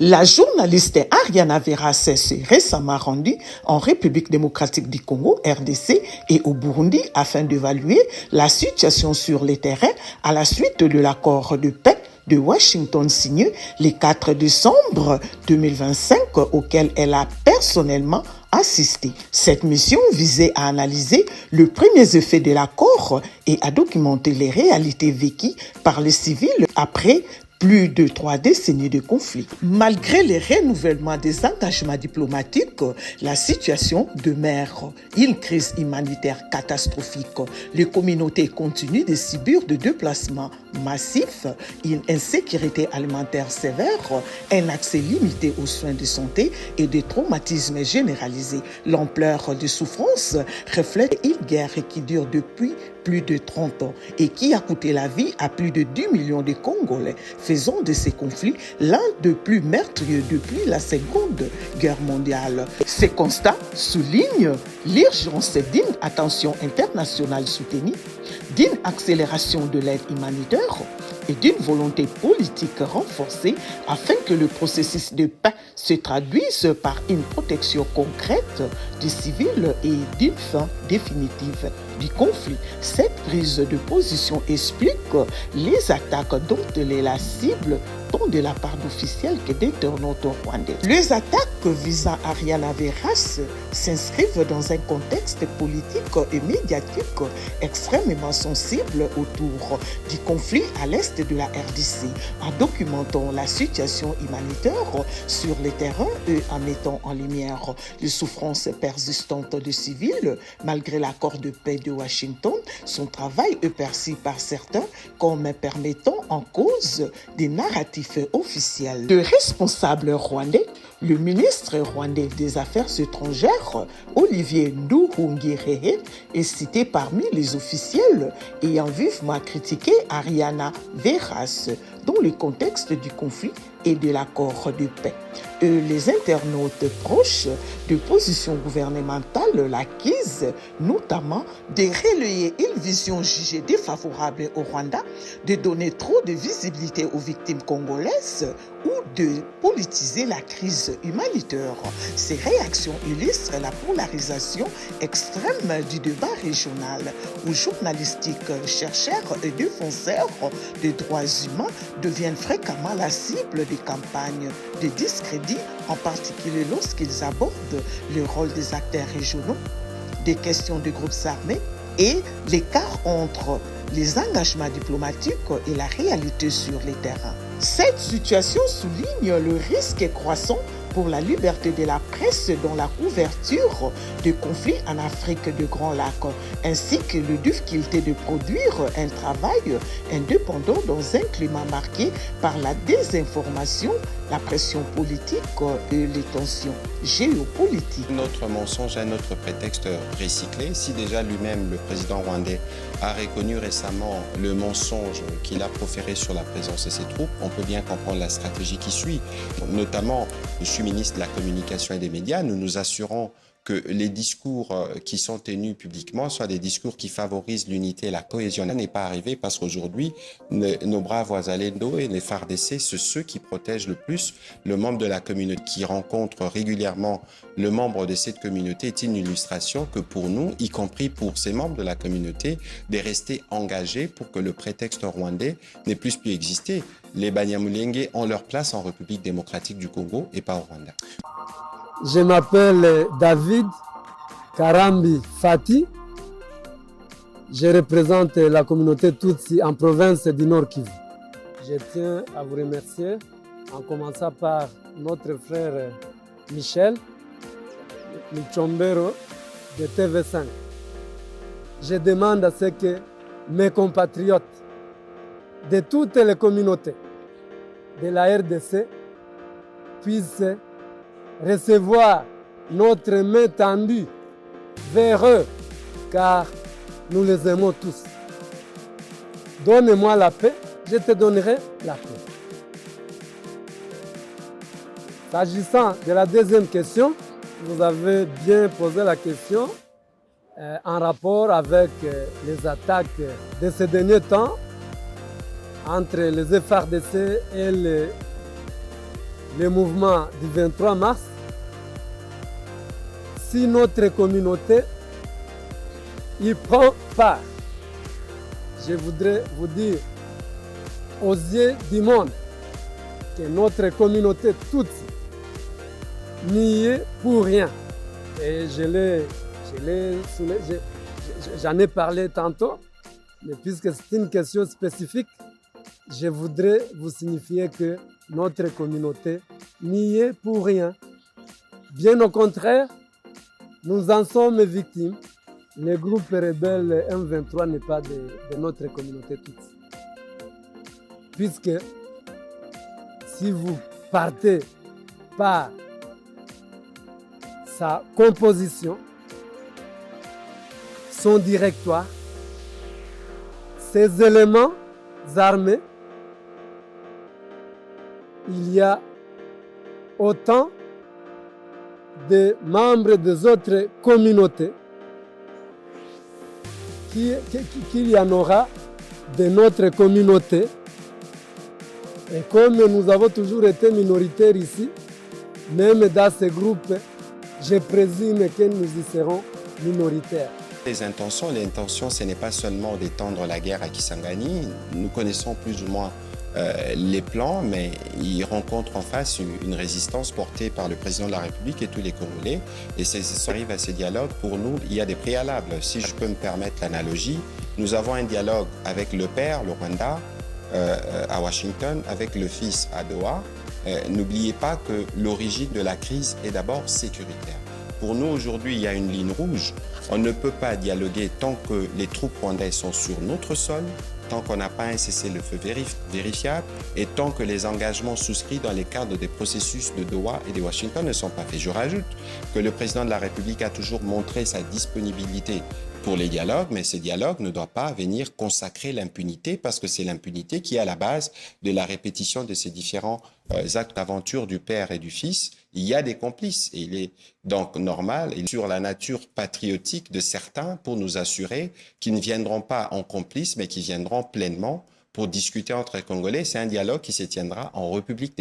La journaliste Ariana Vera s'est récemment rendue en République démocratique du Congo, RDC, et au Burundi afin d'évaluer la situation sur les terrains à la suite de l'accord de paix de Washington signé le 4 décembre 2025 auquel elle a personnellement assisté. Cette mission visait à analyser les premiers effets de l'accord et à documenter les réalités vécues par les civils après plus de 3 décennies de conflit. Malgré le renouvellement des engagements diplomatiques, la situation demeure une crise humanitaire catastrophique. Les communautés continuent de subir des déplacements massifs, une insécurité alimentaire sévère, un accès limité aux soins de santé et des traumatismes généralisés. L'ampleur des souffrances reflète une guerre qui dure depuis plus de 30 ans et qui a coûté la vie à plus de 10 millions de Congolais, faisant de ces conflits l'un des plus meurtriers depuis la Seconde Guerre mondiale. Ces constats soulignent l'urgence d'une attention internationale soutenue, d'une accélération de l'aide humanitaire et d'une volonté politique renforcée afin que le processus de paix se traduise par une protection concrète des civils et d'une fin définitive du conflit. Cette prise de position explique les attaques dont elle est la cible tant de la part d'officiels que d'internautes rwandais. Les attaques visant Ariana Veras s'inscrivent dans un contexte politique et médiatique extrêmement sensible autour du conflit à l'est de la RDC, en documentant la situation humanitaire sur les terrains et en mettant en lumière les souffrances persistantes des civils. Malgré l'accord de paix de Washington, son travail est perçu par certains comme permettant en cause des narratifs officiels. Le responsable rwandais, le ministre rwandais des Affaires étrangères, Olivier Nduhungirehe, est cité parmi les officiels ayant vivement critiqué Ariana Veras dans le contexte du conflit et de l'accord de paix. Les internautes proches de positions gouvernementales l'accusent notamment de relayer une vision jugée défavorable au Rwanda, de donner trop de visibilité aux victimes congolaises ou de politiser la crise humanitaire. Ces réactions illustrent la polarisation extrême du débat régional où journalistiques, chercheurs et défenseurs des droits humains deviennent fréquemment la cible des campagnes de discrédit, en particulier lorsqu'ils abordent le rôle des acteurs régionaux, des questions de groupes armés et l'écart entre les engagements diplomatiques et la réalité sur les terrains. Cette situation souligne le risque croissant pour la liberté de la presse dans la couverture de conflits en Afrique de Grand Lac, ainsi que la difficulté de produire un travail indépendant dans un climat marqué par la désinformation, la pression politique et les tensions géopolitiques. Notre mensonge est notre prétexte recyclé. Si déjà lui-même, le président rwandais, a reconnu récemment le mensonge qu'il a proféré sur la présence de ses troupes, on peut bien comprendre la stratégie qui suit. Notamment, je suis ministre de la Communication et des Médias, nous nous assurons que les discours qui sont tenus publiquement soient des discours qui favorisent l'unité et la cohésion. Ça n'est pas arrivé parce qu'aujourd'hui, nos braves Wazalendo et les FARDC, c'est ceux qui protègent le plus le membre de la communauté, qui rencontre régulièrement le membre de cette communauté, est une illustration que pour nous, y compris pour ces membres de la communauté, de rester engagés pour que le prétexte rwandais n'ait plus pu exister. Les Banyamulenge ont leur place en République démocratique du Congo et pas au Rwanda. Je m'appelle David Karambi Fati. Je représente la communauté Tutsi en province du Nord Kivu. Je tiens à vous remercier en commençant par notre frère Michel Michombero de TV5. Je demande à ce que mes compatriotes de toutes les communautés de la RDC puissent recevoir notre main tendue vers eux, car nous les aimons tous. Donne-moi la paix, je te donnerai la paix. S'agissant de la deuxième question, vous avez bien posé la question en rapport avec les attaques de ces derniers temps entre les FARDC et le mouvement du 23 mars, si notre communauté y prend part, je voudrais vous dire aux yeux du monde que notre communauté toute n'y est pour rien. Et j'en ai parlé tantôt, mais puisque c'est une question spécifique, je voudrais vous signifier que notre communauté n'y est pour rien. Bien au contraire, nous en sommes victimes. Le groupe rebelle M23 n'est pas de notre communauté toute. Puisque si vous partez par sa composition, son directoire, ses éléments armés, il y a autant de membres des autres communautés qu'il y en aura de notre communauté. Et comme nous avons toujours été minoritaires ici, même dans ce groupe, je présume que nous y serons minoritaires. L'intention, ce n'est pas seulement d'étendre la guerre à Kisangani. Nous connaissons plus ou moins les plans, mais ils rencontrent en face une résistance portée par le président de la République et tous les Congolais. Et si ça arrive à ces dialogues, pour nous, il y a des préalables. Si je peux me permettre l'analogie, nous avons un dialogue avec le père, le Rwanda, à Washington, avec le fils à Doha. N'oubliez pas que l'origine de la crise est d'abord sécuritaire. Pour nous, aujourd'hui, il y a une ligne rouge. On ne peut pas dialoguer tant que les troupes rwandaises sont sur notre sol, tant qu'on n'a pas un cessez-le-feu vérifiable et tant que les engagements souscrits dans les cadres des processus de Doha et de Washington ne sont pas faits. Je rajoute que le président de la République a toujours montré sa disponibilité pour les dialogues, mais ces dialogues ne doivent pas venir consacrer l'impunité parce que c'est l'impunité qui est à la base de la répétition de ces différents actes d'aventure du père et du fils. Il y a des complices et il est donc normal et sur la nature patriotique de certains pour nous assurer qu'ils ne viendront pas en complices mais qu'ils viendront pleinement pour discuter entre les Congolais. C'est un dialogue qui se tiendra en République